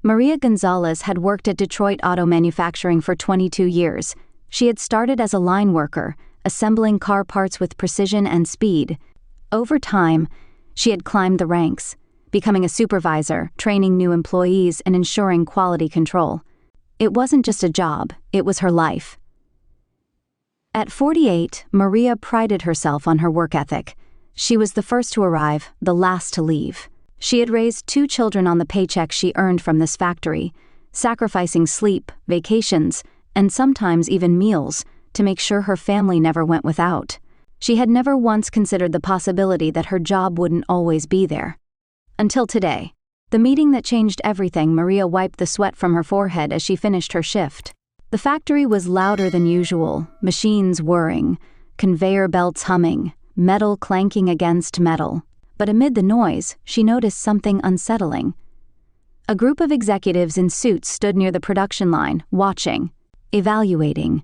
Maria Gonzalez had worked at Detroit Auto Manufacturing for 22 years. She had started as a line worker, assembling car parts with precision and speed. Over time, she had climbed the ranks, becoming a supervisor, training new employees, and ensuring quality control. It wasn't just a job, it was her life. At 48, Maria prided herself on her work ethic. She was the first to arrive, the last to leave. She had raised 2 children on the paycheck she earned from this factory, sacrificing sleep, vacations, and sometimes even meals to make sure her family never went without. She had never once considered the possibility that her job wouldn't always be there. Until today, the meeting that changed everything. Maria wiped the sweat from her forehead as she finished her shift. The factory was louder than usual, machines whirring, conveyor belts humming, metal clanking against metal. But amid the noise, she noticed something unsettling. A group of executives in suits stood near the production line, watching, evaluating.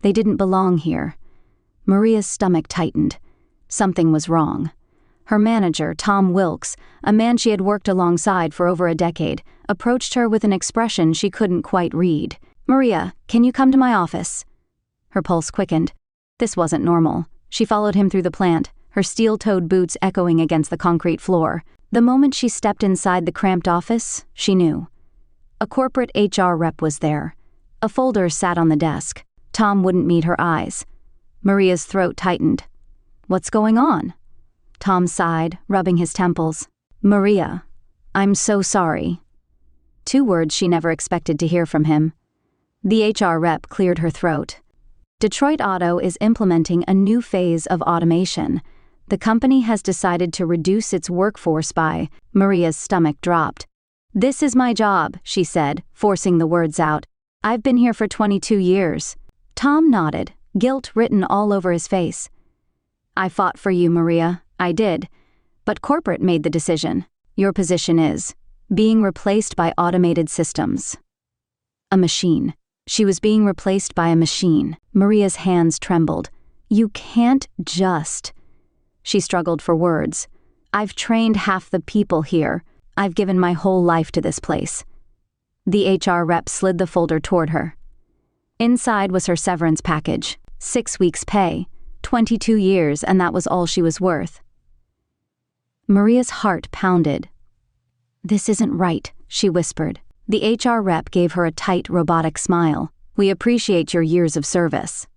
They didn't belong here. Maria's stomach tightened. Something was wrong. Her manager, Tom Wilkes, a man she had worked alongside for over a decade, approached her with an expression she couldn't quite read. "Maria, can you come to my office?" Her pulse quickened. This wasn't normal. She followed him through the plant, her steel-toed boots echoing against the concrete floor. The moment she stepped inside the cramped office, she knew. A corporate HR rep was there. A folder sat on the desk. Tom wouldn't meet her eyes. Maria's throat tightened. "What's going on?" Tom sighed, rubbing his temples. "Maria, I'm so sorry." 2 words she never expected to hear from him. The HR rep cleared her throat. Detroit Auto is implementing a new phase of automation. The company has decided to reduce its workforce by— Maria's stomach dropped. "This is my job," she said, forcing the words out. "I've been here for 22 years. Tom nodded, guilt written all over his face. "I fought for you, Maria. I did. But corporate made the decision. Your position is being replaced by automated systems." A machine. She was being replaced by a machine. Maria's hands trembled. "You can't just—" She struggled for words. "I've trained half the people here. I've given my whole life to this place." The HR rep slid the folder toward her. Inside was her severance package. 6 weeks' pay, 22 years, and that was all she was worth. Maria's heart pounded. "This isn't right," she whispered. The HR rep gave her a tight, robotic smile. "We appreciate your years of service."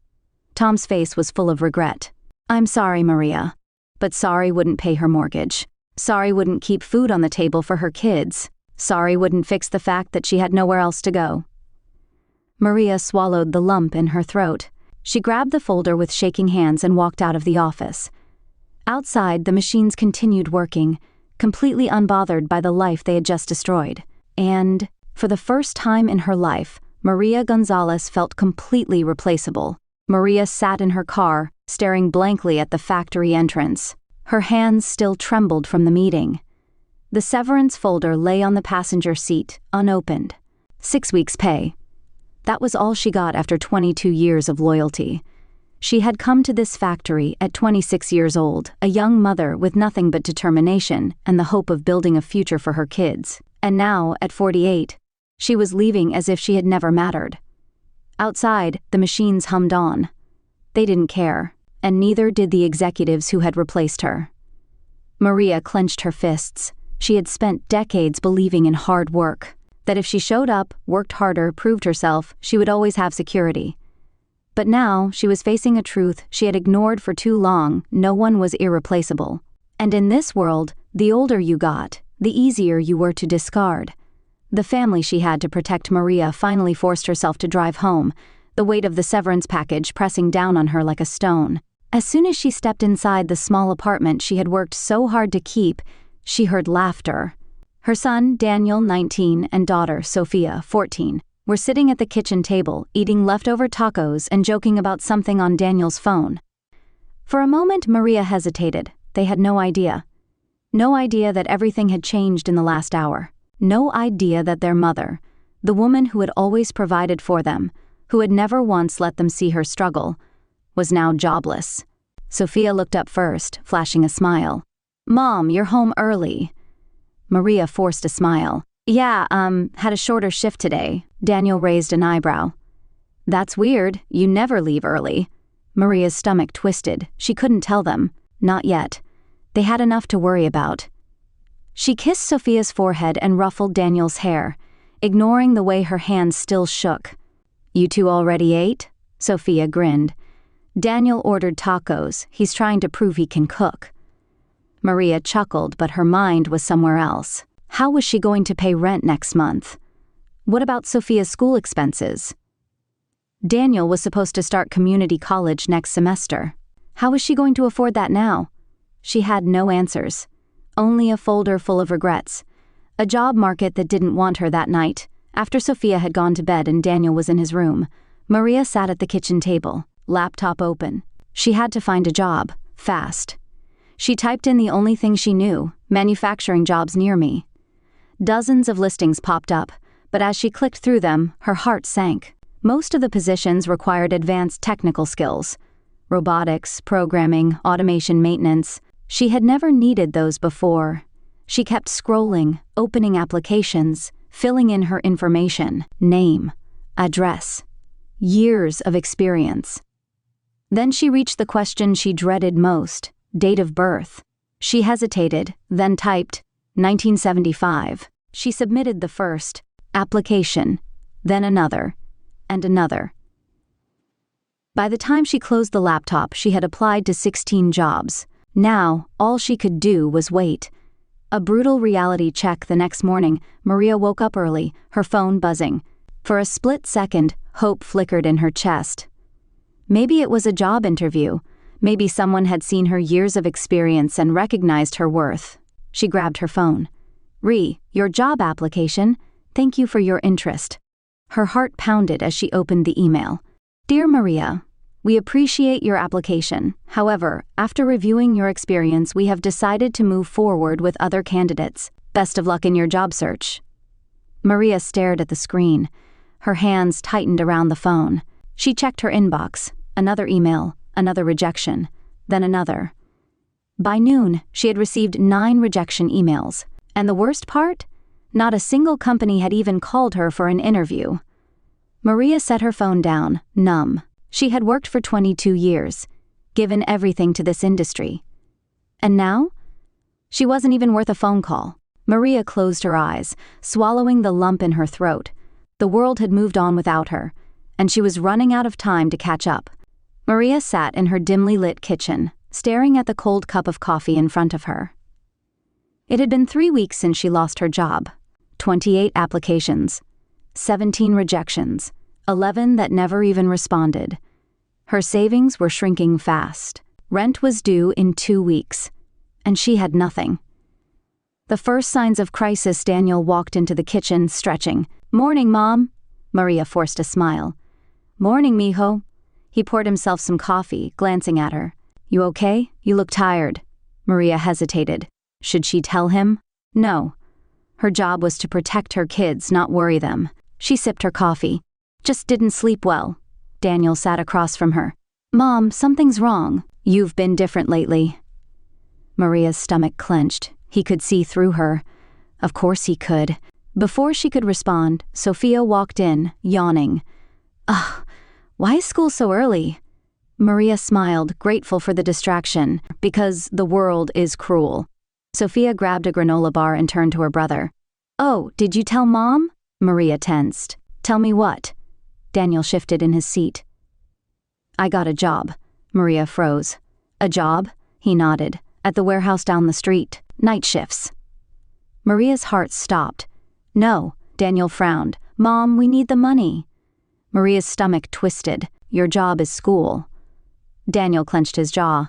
Tom's face was full of regret. "I'm sorry, Maria. But sorry wouldn't pay her mortgage. Sorry wouldn't keep food on the table for her kids. Sorry wouldn't fix the fact that she had nowhere else to go." Maria swallowed the lump in her throat. She grabbed the folder with shaking hands and walked out of the office. Outside, the machines continued working, completely unbothered by the life they had just destroyed. And, for the first time in her life, Maria Gonzalez felt completely replaceable. Maria sat in her car, staring blankly at the factory entrance. Her hands still trembled from the meeting. The severance folder lay on the passenger seat, unopened. 6 weeks' pay. That was all she got after 22 years of loyalty. She had come to this factory at 26 years old, a young mother with nothing but determination and the hope of building a future for her kids. And now, at 48, she was leaving as if she had never mattered. Outside, the machines hummed on. They didn't care, and neither did the executives who had replaced her. Maria clenched her fists. She had spent decades believing in hard work, that if she showed up, worked harder, proved herself, she would always have security. But now, she was facing a truth she had ignored for too long. No one was irreplaceable. And in this world, the older you got, the easier you were to discard. The family she had to protect. Maria finally forced herself to drive home, the weight of the severance package pressing down on her like a stone. As soon as she stepped inside the small apartment she had worked so hard to keep, she heard laughter. Her son, Daniel, 19, and daughter, Sophia, 14, were sitting at the kitchen table, eating leftover tacos and joking about something on Daniel's phone. For a moment, Maria hesitated. They had no idea. No idea that everything had changed in the last hour. No idea that their mother, the woman who had always provided for them, who had never once let them see her struggle, was now jobless. Sophia looked up first, flashing a smile. "Mom, you're home early." Maria forced a smile. Yeah, had a shorter shift today. Daniel raised an eyebrow. That's weird. You never leave early. Maria's stomach twisted. She couldn't tell them. Not yet. They had enough to worry about. She kissed Sophia's forehead and ruffled Daniel's hair, ignoring the way her hands still shook. You two already ate? Sophia grinned. Daniel ordered tacos. He's trying to prove he can cook. Maria chuckled, but her mind was somewhere else. How was she going to pay rent next month? What about Sophia's school expenses? Daniel was supposed to start community college next semester. How was she going to afford that now? She had no answers. Only a folder full of regrets. A job market that didn't want her that night. After Sophia had gone to bed and Daniel was in his room, Maria sat at the kitchen table, laptop open. She had to find a job, fast. She typed in the only thing she knew, manufacturing jobs near me. Dozens of listings popped up, but as she clicked through them, her heart sank. Most of the positions required advanced technical skills. Robotics, programming, automation maintenance. She had never needed those before. She kept scrolling, opening applications, filling in her information, name, address, years of experience. Then she reached the question she dreaded most, date of birth. She hesitated, then typed 1975. She submitted the first application, then another, and another. By the time she closed the laptop, she had applied to 16 jobs. Now, all she could do was wait. A brutal reality check the next morning, Maria woke up early, her phone buzzing. For a split second, hope flickered in her chest. Maybe it was a job interview. Maybe someone had seen her years of experience and recognized her worth. She grabbed her phone. Your job application. Thank you for your interest. Her heart pounded as she opened the email. Dear Maria, we appreciate your application. However, after reviewing your experience, we have decided to move forward with other candidates. Best of luck in your job search. Maria stared at the screen. Her hands tightened around the phone. She checked her inbox. Another email, another rejection, then another. By noon, she had received 9 rejection emails. And the worst part? Not a single company had even called her for an interview. Maria set her phone down, numb. She had worked for 22 years, given everything to this industry. And now? She wasn't even worth a phone call. Maria closed her eyes, swallowing the lump in her throat. The world had moved on without her, and she was running out of time to catch up. Maria sat in her dimly lit kitchen, staring at the cold cup of coffee in front of her. It had been 3 weeks since she lost her job. 28 applications, 17 rejections, 11 that never even responded. Her savings were shrinking fast. Rent was due in 2 weeks, and she had nothing. The first signs of crisis, Daniel walked into the kitchen, stretching. Morning, Mom. Maria forced a smile. Morning, mijo. He poured himself some coffee, glancing at her. You okay? You look tired. Maria hesitated. Should she tell him? No. Her job was to protect her kids, not worry them. She sipped her coffee. Just didn't sleep well. Daniel sat across from her. Mom, something's wrong. You've been different lately. Maria's stomach clenched. He could see through her. Of course he could. Before she could respond, Sophia walked in, yawning. Ugh, why is school so early? Maria smiled, grateful for the distraction, because the world is cruel. Sophia grabbed a granola bar and turned to her brother. Oh, did you tell Mom? Maria tensed. Tell me what? Daniel shifted in his seat. I got a job. Maria froze. A job? He nodded. At the warehouse down the street. Night shifts. Maria's heart stopped. No, Daniel frowned. Mom, we need the money. Maria's stomach twisted. Your job is school. Daniel clenched his jaw.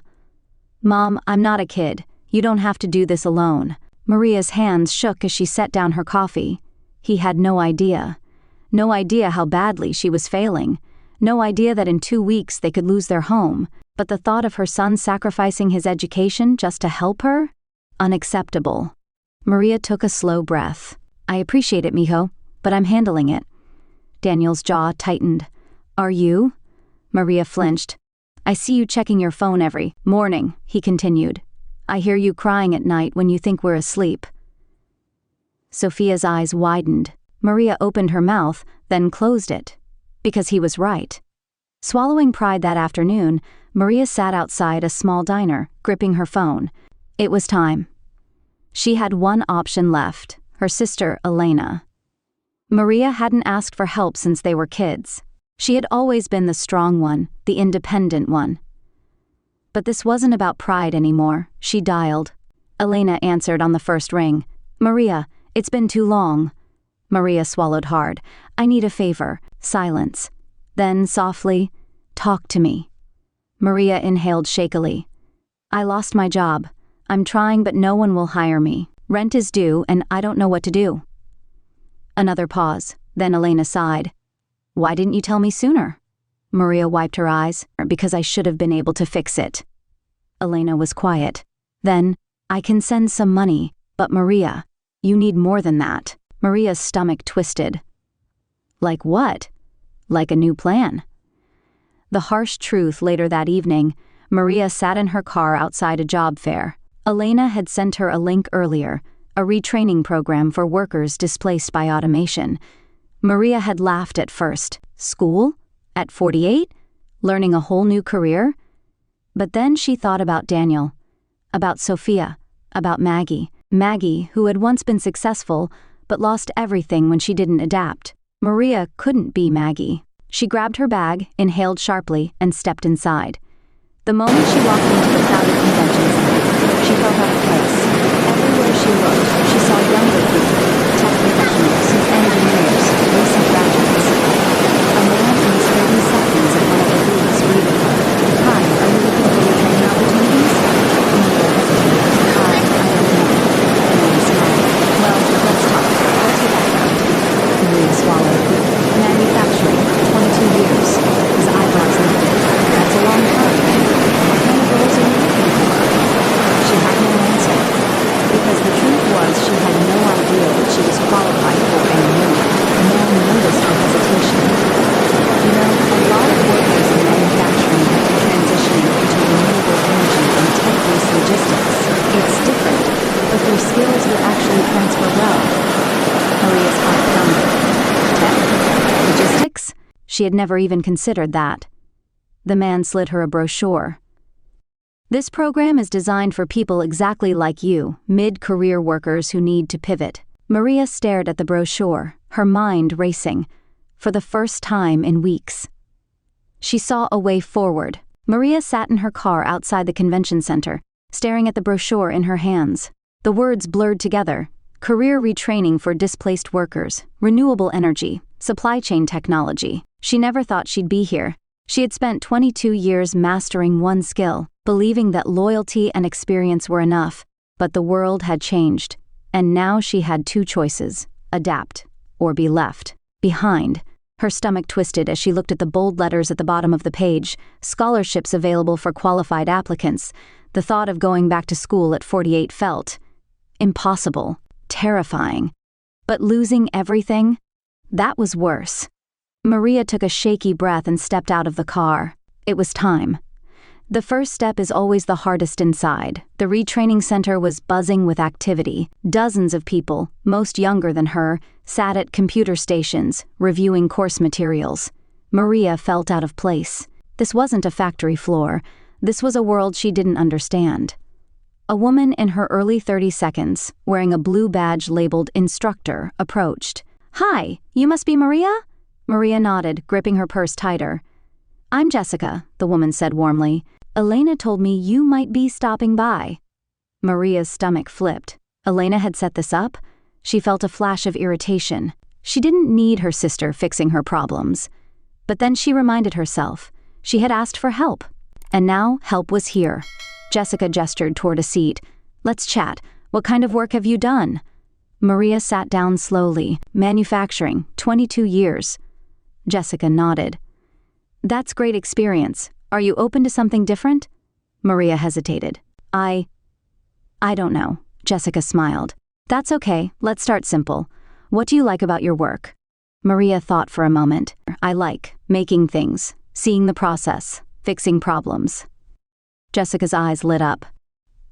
Mom, I'm not a kid. You don't have to do this alone. Maria's hands shook as she set down her coffee. He had no idea. No idea how badly she was failing. No idea that in 2 weeks they could lose their home. But the thought of her son sacrificing his education just to help her? Unacceptable. Maria took a slow breath. I appreciate it, mijo, but I'm handling it. Daniel's jaw tightened. Are you? Maria flinched. I see you checking your phone every morning, he continued. I hear you crying at night when you think we're asleep. Sophia's eyes widened. Maria opened her mouth, then closed it. Because he was right. Swallowing pride that afternoon, Maria sat outside a small diner, gripping her phone. It was time. She had one option left, her sister, Elena. Maria hadn't asked for help since they were kids. She had always been the strong one, the independent one. But this wasn't about pride anymore. She dialed. Elena answered on the first ring. "Maria, it's been too long." Maria swallowed hard. "I need a favor." Silence. Then, softly, "Talk to me." Maria inhaled shakily. "I lost my job. I'm trying, but no one will hire me. Rent is due, and I don't know what to do." Another pause. Then Elena sighed. "Why didn't you tell me sooner?" Maria wiped her eyes. "Because I should have been able to fix it." Elena was quiet. Then, "I can send some money, but Maria, you need more than that." Maria's stomach twisted. "Like what?" "Like a new plan." The harsh truth later that evening, Maria sat in her car outside a job fair. Elena had sent her a link earlier, a retraining program for workers displaced by automation. Maria had laughed at first. School? At 48? Learning a whole new career? But then she thought about Daniel, about Sophia, about Maggie. Maggie, who had once been successful, but lost everything when she didn't adapt. Maria couldn't be Maggie. She grabbed her bag, inhaled sharply, and stepped inside. The moment she walked into the crowded convention center, she felt out of place. Everywhere she looked, she saw younger people, tech professionals, engineers, recent graduates. A man in his 30 seconds at one of the booths greeted her. "Hi, are you looking for training opportunities?" Maria hesitated. "I don't know." The man smiled. "Well, let's talk. What's your background?" Maria swallowed. "Manufacturing, 22 years." His eyebrows lifted. "That's a long time. What kind of roles are you looking for?" She had no answer. Because the truth was she had no idea what she was qualified for anymore. The man noticed her hesitation. "You know, a lot of workers in manufacturing have been transitioning into renewable energy and tech-based logistics. It's different, but their skills will actually transfer well." Maria's heart pounded. Tech? Logistics? She had never even considered that. The man slid her a brochure. "This program is designed for people exactly like you, mid-career workers who need to pivot." Maria stared at the brochure, her mind racing, for the first time in weeks. She saw a way forward. Maria sat in her car outside the convention center, staring at the brochure in her hands. The words blurred together. Career retraining for displaced workers, renewable energy, supply chain technology. She never thought she'd be here. She had spent 22 years mastering one skill, believing that loyalty and experience were enough, but the world had changed, and now she had two choices: adapt or be left behind. Her stomach twisted as she looked at the bold letters at the bottom of the page, scholarships available for qualified applicants. The thought of going back to school at 48 felt impossible, terrifying. But losing everything? That was worse. Maria took a shaky breath and stepped out of the car. It was time. The first step is always the hardest inside. The retraining center was buzzing with activity. Dozens of people, most younger than her, sat at computer stations, reviewing course materials. Maria felt out of place. This wasn't a factory floor. This was a world she didn't understand. A woman in her early 30s, wearing a blue badge labeled instructor, approached. "Hi, you must be Maria?" Maria nodded, gripping her purse tighter. "I'm Jessica," the woman said warmly. "Elena told me you might be stopping by." Maria's stomach flipped. Elena had set this up? She felt a flash of irritation. She didn't need her sister fixing her problems. But then she reminded herself. She had asked for help. And now help was here. Jessica gestured toward a seat. "Let's chat. What kind of work have you done?" Maria sat down slowly. "Manufacturing, 22 years. Jessica nodded. "That's great experience. Are you open to something different?" Maria hesitated. I don't know." Jessica smiled. "That's okay. Let's start simple. What do you like about your work?" Maria thought for a moment. "I like making things, seeing the process, fixing problems." Jessica's eyes lit up.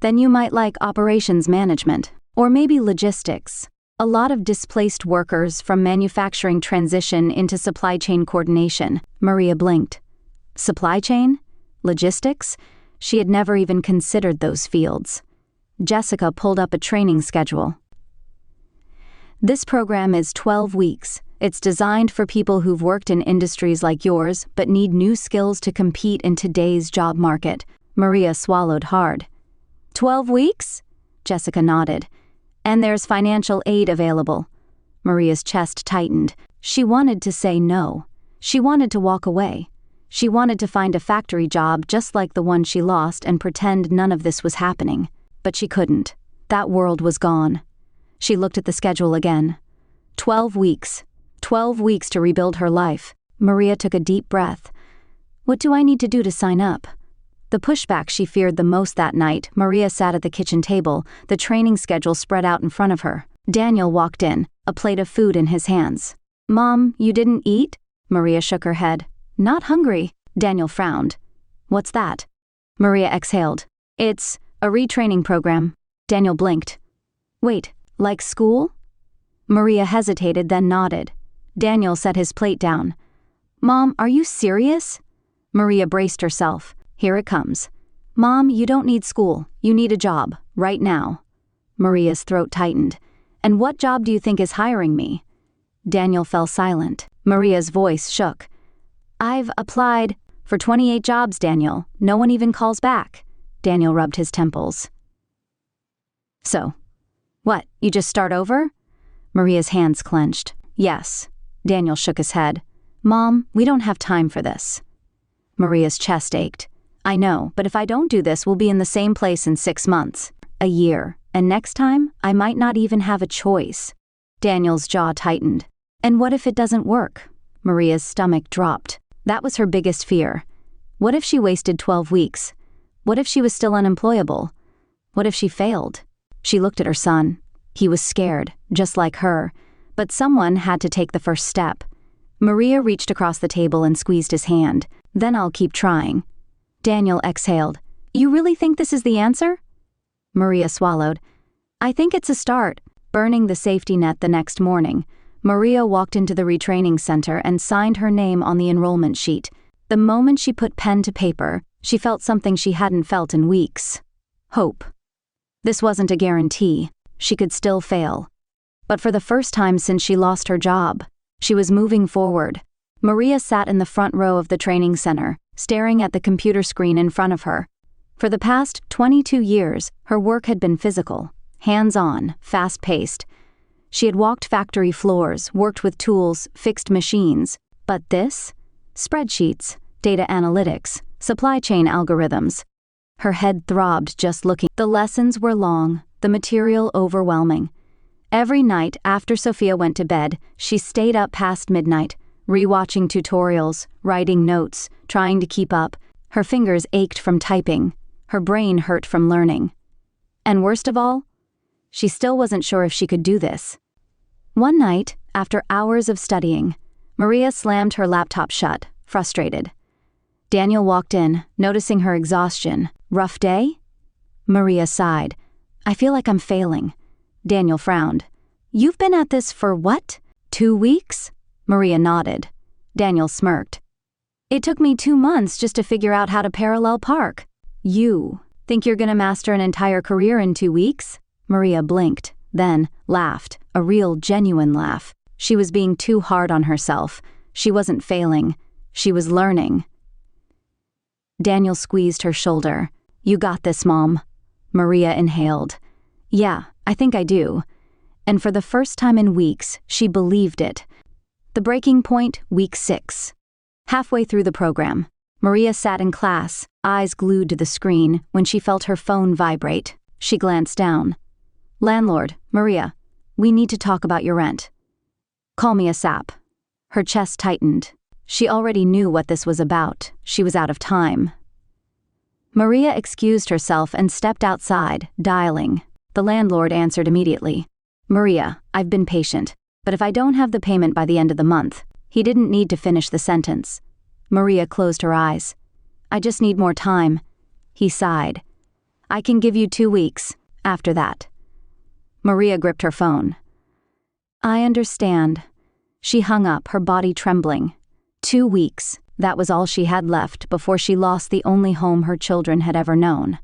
"Then you might like operations management, or maybe logistics. A lot of displaced workers from manufacturing transition into supply chain coordination. Maria blinked. Supply chain? Logistics? She had never even considered those fields. Jessica pulled up a training schedule. This program is 12 weeks. It's designed for people who've worked in industries like yours but need new skills to compete in today's job market. Maria swallowed hard. 12 weeks? Jessica nodded. And there's financial aid available. Maria's chest tightened. She wanted to say no. She wanted to walk away. She wanted to find a factory job just like the one she lost and pretend none of this was happening. But she couldn't. That world was gone. She looked at the schedule again. 12 weeks. 12 weeks to rebuild her life. Maria took a deep breath. What do I need to do to sign up? The pushback she feared the most that night. Maria sat at the kitchen table, the training schedule spread out in front of her. Daniel walked in, a plate of food in his hands. Mom, you didn't eat? Maria shook her head. Not hungry. Daniel frowned. What's that? Maria exhaled. It's a retraining program. Daniel blinked. Wait, like school? Maria hesitated, then nodded. Daniel set his plate down. Mom, are you serious? Maria braced herself. Here it comes. Mom, you don't need school. You need a job, right now. Maria's throat tightened. And what job do you think is hiring me? Daniel fell silent. Maria's voice shook. I've applied for 28 jobs, Daniel. No one even calls back. Daniel rubbed his temples. So, what, you just start over? Maria's hands clenched. Yes. Daniel shook his head. Mom, we don't have time for this. Maria's chest ached. I know, but if I don't do this, we'll be in the same place in 6 months, a year, and next time, I might not even have a choice. Daniel's jaw tightened. And what if it doesn't work? Maria's stomach dropped. That was her biggest fear. What if she wasted 12 weeks? What if she was still unemployable? What if she failed? She looked at her son. He was scared, just like her, but someone had to take the first step. Maria reached across the table and squeezed his hand. Then I'll keep trying. Daniel exhaled. You really think this is the answer? Maria swallowed. I think it's a start. Burning the safety net the next morning, Maria walked into the retraining center and signed her name on the enrollment sheet. The moment she put pen to paper, she felt something she hadn't felt in weeks. Hope. This wasn't a guarantee. She could still fail. But for the first time since she lost her job, she was moving forward. Maria sat in the front row of the training center, staring at the computer screen in front of her. For the past 22 years, her work had been physical, hands-on, fast-paced. She had walked factory floors, worked with tools, fixed machines. But this? Spreadsheets, data analytics, supply chain algorithms. Her head throbbed just looking. The lessons were long, the material overwhelming. Every night after Sophia went to bed, she stayed up past midnight, rewatching tutorials, writing notes, trying to keep up. Her fingers ached from typing. Her brain hurt from learning. And worst of all, she still wasn't sure if she could do this. One night, after hours of studying, Maria slammed her laptop shut, frustrated. Daniel walked in, noticing her exhaustion. Rough day? Maria sighed. I feel like I'm failing. Daniel frowned. You've been at this for what? 2 weeks? Maria nodded. Daniel smirked. It took me 2 months just to figure out how to parallel park. You think you're gonna master an entire career in 2 weeks? Maria blinked, then laughed, a real, genuine laugh. She was being too hard on herself. She wasn't failing. She was learning. Daniel squeezed her shoulder. You got this, Mom. Maria inhaled. Yeah, I think I do. And for the first time in weeks, she believed it. The breaking point, week 6. Halfway through the program, Maria sat in class, eyes glued to the screen, when she felt her phone vibrate. She glanced down. Landlord, Maria, we need to talk about your rent. Call me ASAP. Her chest tightened. She already knew what this was about. She was out of time. Maria excused herself and stepped outside, dialing. The landlord answered immediately. Maria, I've been patient, but if I don't have the payment by the end of the month, he didn't need to finish the sentence. Maria closed her eyes. I just need more time. He sighed. I can give you 2 weeks, after that. Maria gripped her phone. I understand. She hung up, her body trembling. 2 weeks, that was all she had left before she lost the only home her children had ever known.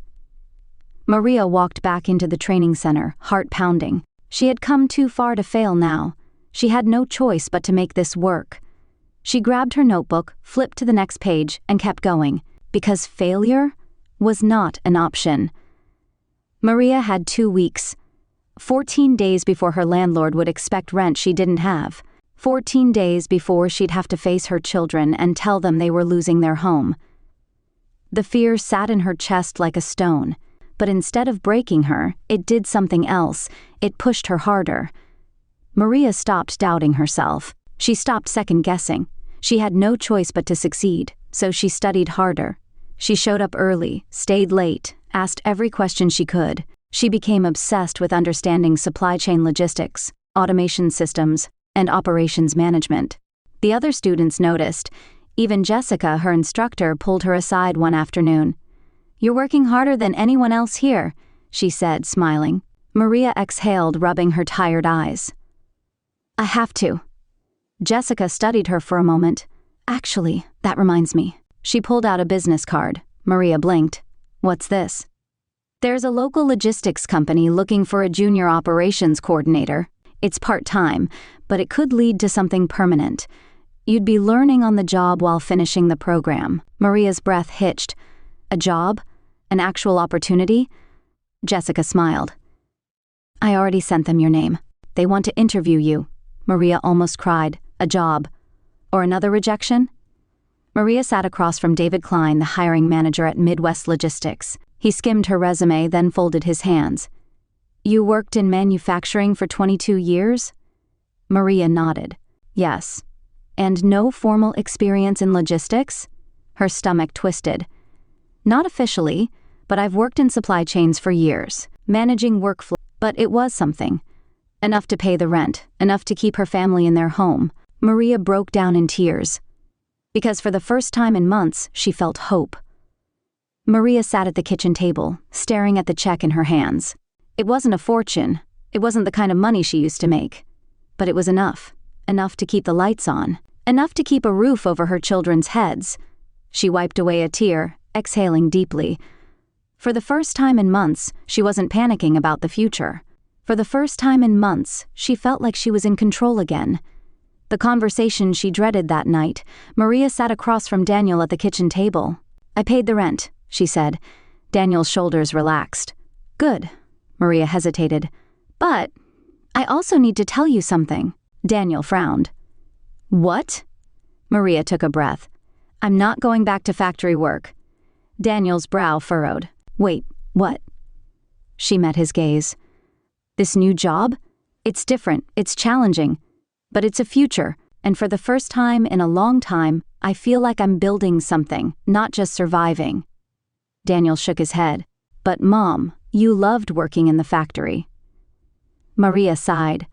Maria walked back into the training center, heart pounding. She had come too far to fail now. She had no choice but to make this work. She grabbed her notebook, flipped to the next page, and kept going, because failure was not an option. Maria had 2 weeks. 14 days before her landlord would expect rent she didn't have. 14 days before she'd have to face her children and tell them they were losing their home. The fear sat in her chest like a stone, but instead of breaking her, it did something else. It pushed her harder. Maria stopped doubting herself. She stopped second-guessing. She had no choice but to succeed, so she studied harder. She showed up early, stayed late, asked every question she could. She became obsessed with understanding supply chain logistics, automation systems, and operations management. The other students noticed. Even Jessica, her instructor, pulled her aside one afternoon. "You're working harder than anyone else here," she said, smiling. Maria exhaled, rubbing her tired eyes. "I have to." Jessica studied her for a moment. "Actually, that reminds me." She pulled out a business card. Maria blinked. "What's this?" "There's a local logistics company looking for a junior operations coordinator. It's part-time, but it could lead to something permanent. You'd be learning on the job while finishing the program." Maria's breath hitched. "A job? An actual opportunity?" Jessica smiled. "I already sent them your name. They want to interview you." Maria almost cried. "A job. Or another rejection?" Maria sat across from David Klein, the hiring manager at Midwest Logistics. He skimmed her resume, then folded his hands. "You worked in manufacturing for 22 years?" Maria nodded. "Yes." "And no formal experience in logistics?" Her stomach twisted. "Not officially, but I've worked in supply chains for years, managing workflow. But it was something. Enough to pay the rent, enough to keep her family in their home." Maria broke down in tears. Because for the first time in months, she felt hope. Maria sat at the kitchen table, staring at the check in her hands. It wasn't a fortune. It wasn't the kind of money she used to make. But it was enough. Enough to keep the lights on. Enough to keep a roof over her children's heads. She wiped away a tear, exhaling deeply. For the first time in months, she wasn't panicking about the future. For the first time in months, she felt like she was in control again. The conversation she dreaded that night, Maria sat across from Daniel at the kitchen table. "I paid the rent," she said. Daniel's shoulders relaxed. "Good." Maria hesitated. "But I also need to tell you something." Daniel frowned. "What?" Maria took a breath. "I'm not going back to factory work." Daniel's brow furrowed. "Wait, what?" She met his gaze. "This new job? It's different, it's challenging, but it's a future, and for the first time in a long time, I feel like I'm building something, not just surviving." Daniel shook his head. "But Mom, you loved working in the factory." Maria sighed.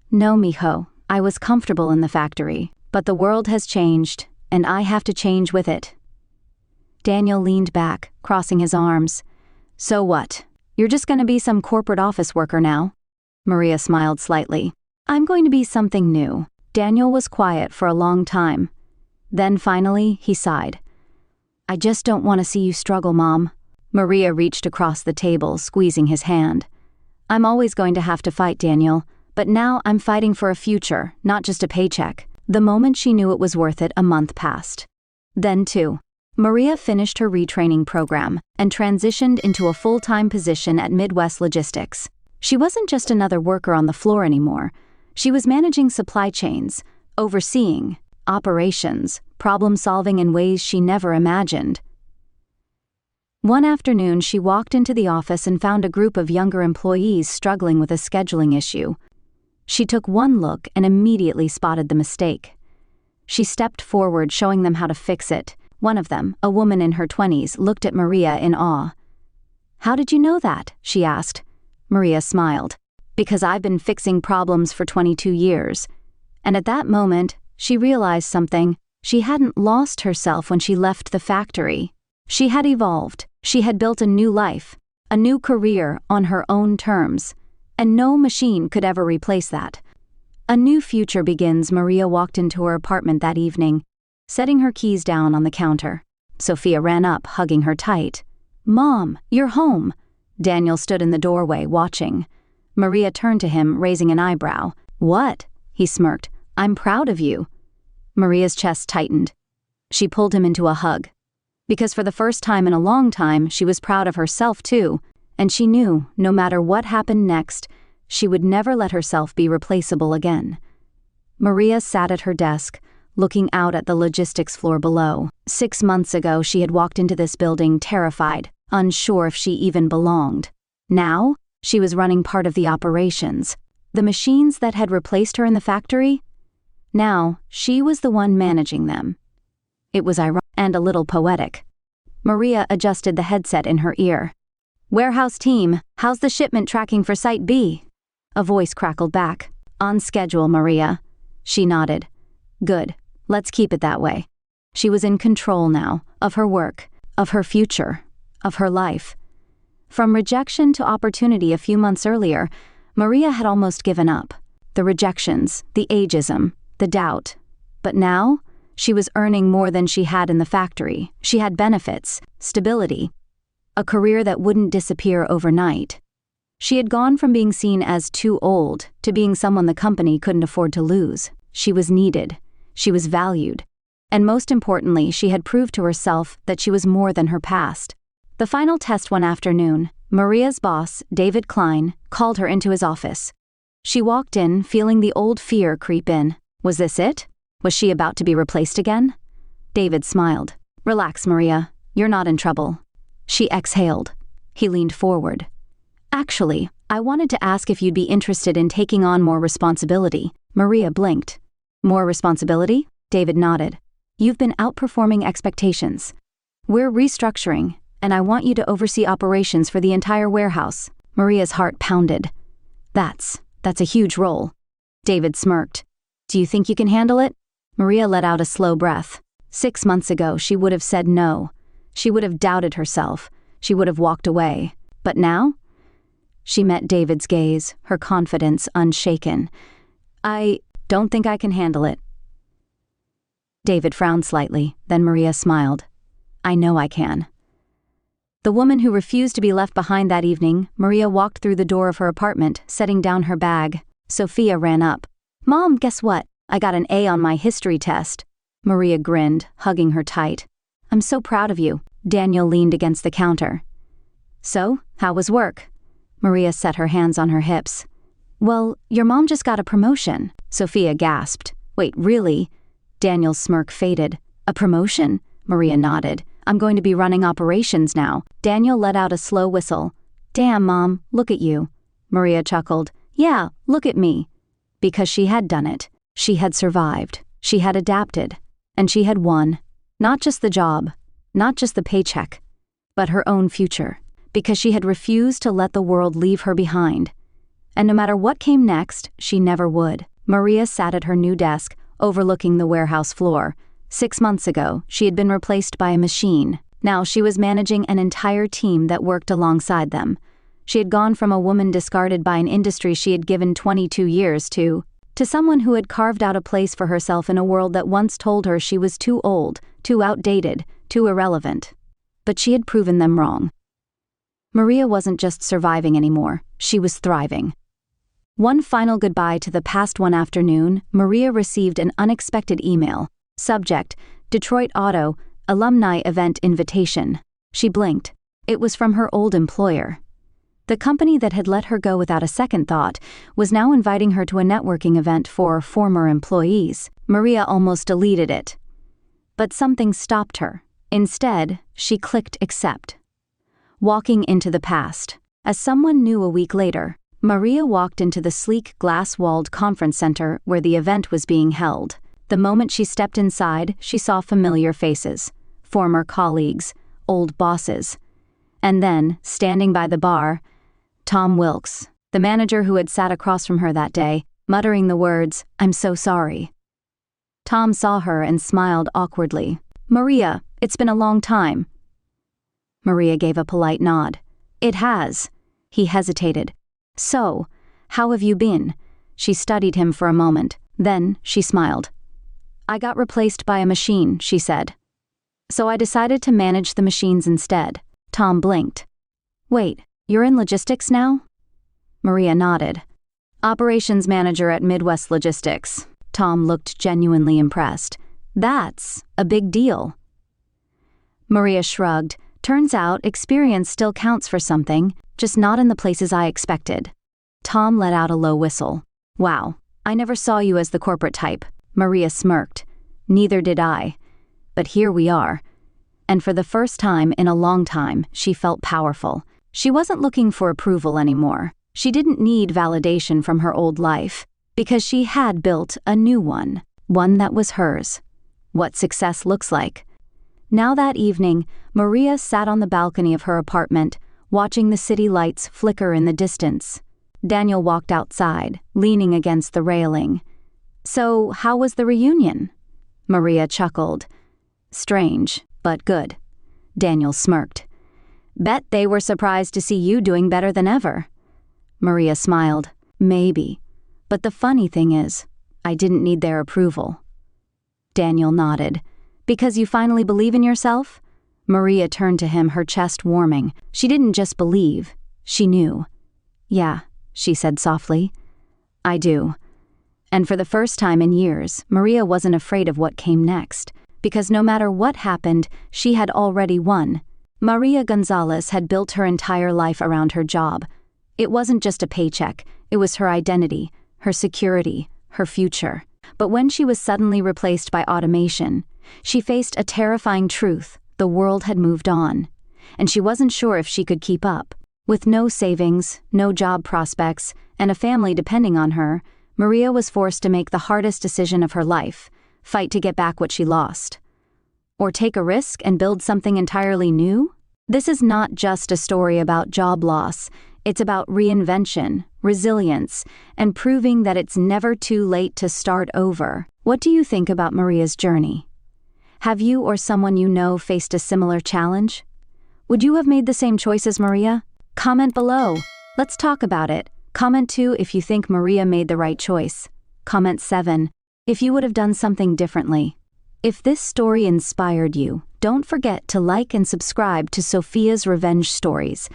"No, mijo, I was comfortable in the factory, but the world has changed, and I have to change with it." Daniel leaned back, crossing his arms. "So what? You're just going to be some corporate office worker now?" Maria smiled slightly. "I'm going to be something new." Daniel was quiet for a long time. Then finally, he sighed. "I just don't want to see you struggle, Mom." Maria reached across the table, squeezing his hand. "I'm always going to have to fight, Daniel, but now I'm fighting for a future, not just a paycheck." The moment she knew it was worth it, a month passed. Then, too, Maria finished her retraining program and transitioned into a full-time position at Midwest Logistics. She wasn't just another worker on the floor anymore. She was managing supply chains, overseeing operations, problem-solving in ways she never imagined. One afternoon, she walked into the office and found a group of younger employees struggling with a scheduling issue. She took one look and immediately spotted the mistake. She stepped forward, showing them how to fix it. One of them, a woman in her 20s, looked at Maria in awe. "How did you know that?" she asked. Maria smiled. "Because I've been fixing problems for 22 years. And at that moment, she realized something. She hadn't lost herself when she left the factory. She had evolved. She had built a new life, a new career on her own terms. And no machine could ever replace that. A new future begins. Maria walked into her apartment that evening, setting her keys down on the counter. Sophia ran up, hugging her tight. "Mom, you're home." Daniel stood in the doorway, watching. Maria turned to him, raising an eyebrow. "What?" He smirked. "I'm proud of you." Maria's chest tightened. She pulled him into a hug. Because for the first time in a long time, she was proud of herself too, and she knew, no matter what happened next, she would never let herself be replaceable again. Maria sat at her desk, looking out at the logistics floor below. 6 months ago, she had walked into this building terrified, unsure if she even belonged. Now, she was running part of the operations. The machines that had replaced her in the factory? Now, she was the one managing them. It was ironic and a little poetic. Maria adjusted the headset in her ear. "Warehouse team, how's the shipment tracking for Site B?" A voice crackled back. "On schedule, Maria." She nodded. "Good. Let's keep it that way." She was in control now, of her work, of her future, of her life. From rejection to opportunity a few months earlier, Maria had almost given up. The rejections, the ageism, the doubt. But now, she was earning more than she had in the factory. She had benefits, stability, a career that wouldn't disappear overnight. She had gone from being seen as too old to being someone the company couldn't afford to lose. She was needed. She was valued. And most importantly, she had proved to herself that she was more than her past. The final test one afternoon, Maria's boss, David Klein, called her into his office. She walked in, feeling the old fear creep in. Was this it? Was she about to be replaced again? David smiled. "Relax, Maria. You're not in trouble." She exhaled. He leaned forward. "Actually, I wanted to ask if you'd be interested in taking on more responsibility." Maria blinked. "More responsibility?" David nodded. "You've been outperforming expectations. We're restructuring, and I want you to oversee operations for the entire warehouse." Maria's heart pounded. That's a huge role." David smirked. "Do you think you can handle it?" Maria let out a slow breath. 6 months ago, she would have said no. She would have doubted herself. She would have walked away. But now? She met David's gaze, her confidence unshaken. "I don't think I can handle it." David frowned slightly, then Maria smiled. "I know I can." The woman who refused to be left behind that evening, Maria walked through the door of her apartment, setting down her bag. Sophia ran up. "Mom, guess what? I got an A on my history test." Maria grinned, hugging her tight. "I'm so proud of you." Daniel leaned against the counter. "So, how was work?" Maria set her hands on her hips. "Well, your mom just got a promotion." Sophia gasped. "Wait, really?" Daniel's smirk faded. "A promotion?" Maria nodded. "I'm going to be running operations now." Daniel let out a slow whistle. "Damn, Mom, look at you." Maria chuckled. "Yeah, look at me." Because she had done it. She had survived. She had adapted. And she had won. Not just the job, not just the paycheck, but her own future. Because she had refused to let the world leave her behind. And no matter what came next, she never would. Maria sat at her new desk, overlooking the warehouse floor. 6 months ago, she had been replaced by a machine. Now she was managing an entire team that worked alongside them. She had gone from a woman discarded by an industry she had given 22 years to someone who had carved out a place for herself in a world that once told her she was too old, too outdated, too irrelevant. But she had proven them wrong. Maria wasn't just surviving anymore, she was thriving. One final goodbye to the past one afternoon, Maria received an unexpected email. Subject, Detroit Auto, Alumni Event Invitation. She blinked. It was from her old employer. The company that had let her go without a second thought was now inviting her to a networking event for former employees. Maria almost deleted it. But something stopped her. Instead, she clicked accept. Walking into the past. As someone knew a week later, Maria walked into the sleek glass-walled conference center where the event was being held. The moment she stepped inside, she saw familiar faces, former colleagues, old bosses. And then, standing by the bar, Tom Wilkes, the manager who had sat across from her that day, muttering the words, "I'm so sorry." Tom saw her and smiled awkwardly. "Maria, it's been a long time." Maria gave a polite nod. "It has." He hesitated. "So, how have you been?" She studied him for a moment. Then she smiled. "I got replaced by a machine," she said. "So I decided to manage the machines instead." Tom blinked. "Wait, you're in logistics now?" Maria nodded. "Operations manager at Midwest Logistics." Tom looked genuinely impressed. "That's a big deal." Maria shrugged. "Turns out experience still counts for something, just not in the places I expected." Tom let out a low whistle. "Wow, I never saw you as the corporate type." Maria smirked. "Neither did I. But here we are." And for the first time in a long time, she felt powerful. She wasn't looking for approval anymore. She didn't need validation from her old life, because she had built a new one that was hers. What success looks like. Now that evening, Maria sat on the balcony of her apartment, watching the city lights flicker in the distance. Daniel walked outside, leaning against the railing. "So, how was the reunion?" Maria chuckled. "Strange, but good." Daniel smirked. "Bet they were surprised to see you doing better than ever." Maria smiled. "Maybe. But the funny thing is, I didn't need their approval." Daniel nodded. "Because you finally believe in yourself?" Maria turned to him, her chest warming. She didn't just believe, she knew. "Yeah," she said softly. "I do." And for the first time in years, Maria wasn't afraid of what came next, because no matter what happened, she had already won. Maria Gonzalez had built her entire life around her job. It wasn't just a paycheck, it was her identity, her security, her future. But when she was suddenly replaced by automation, she faced a terrifying truth: the world had moved on. And she wasn't sure if she could keep up. With no savings, no job prospects, and a family depending on her, Maria was forced to make the hardest decision of her life: fight to get back what she lost. Or take a risk and build something entirely new? This is not just a story about job loss. It's about reinvention, resilience, and proving that it's never too late to start over. What do you think about Maria's journey? Have you or someone you know faced a similar challenge? Would you have made the same choice as Maria? Comment below. Let's talk about it. Comment 2 if you think Maria made the right choice. Comment 7 if you would have done something differently. If this story inspired you, don't forget to like and subscribe to Sophia's Revenge Stories.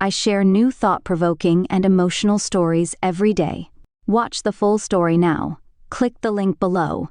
I share new thought-provoking and emotional stories every day. Watch the full story now. Click the link below.